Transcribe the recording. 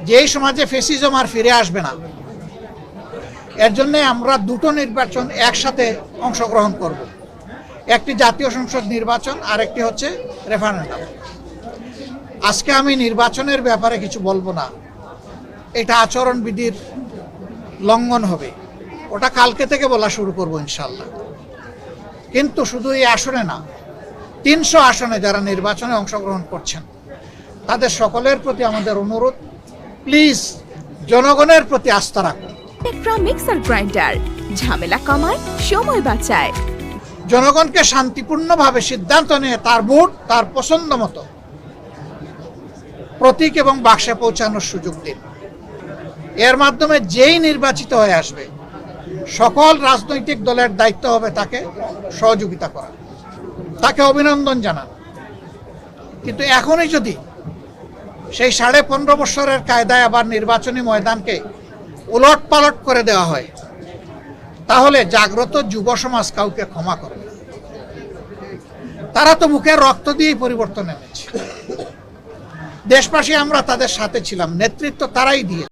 যেই সমাজে ফ্যাসিজম আর ফিরে আসবে না, এর জন্য আমরা দুটো নির্বাচন একসাথে অংশগ্রহণ করব। একটি জাতীয় সংসদ নির্বাচন আর একটি হচ্ছে রেফারেন্ডাম। আজকে আমি নির্বাচনের ব্যাপারে কিছু বলবো না, এটা আচরণবিধির লঙ্ঘন হবে, ওটা কালকে থেকে বলা শুরু করব ইনশাল্লাহ। কিন্তু শুধু এই আসনে না, 300 আসনে যারা নির্বাচনে অংশগ্রহণ করছেন তাদের সকলের প্রতি আমাদের অনুরোধ, প্লিজ জনগণের প্রতি আস্থা রাখুন। মিক্সার গ্রাইন্ডার ঝামেলা কমায়, সময় বাঁচায়। জনগণকে শান্তিপূর্ণভাবে সিদ্ধান্ত নিয়ে তার ভোট তার পছন্দ মতো প্রতীক এবং বাক্সে পৌঁছানোর সুযোগ দিন। এর মাধ্যমে যেই নির্বাচিত হয়ে আসবে, সকল রাজনৈতিক দলের দায়িত্ব হবে তাকে সহযোগিতা করা, তাকে অভিনন্দন জানান। কিন্তু এখনই যদি সেই 15.5 বছরের কায়দায় আবার নির্বাচনী ময়দানকে উলট পালট করে দেওয়া হয়, তাহলে জাগ্রত যুব সমাজ কাউকে ক্ষমা করবে না। তারা তো মুখের রক্ত দিয়েই পরিবর্তন এনেছে। দেশবাসী আমরা তাদের সাথে ছিলাম, নেতৃত্ব তারাই দিয়ে।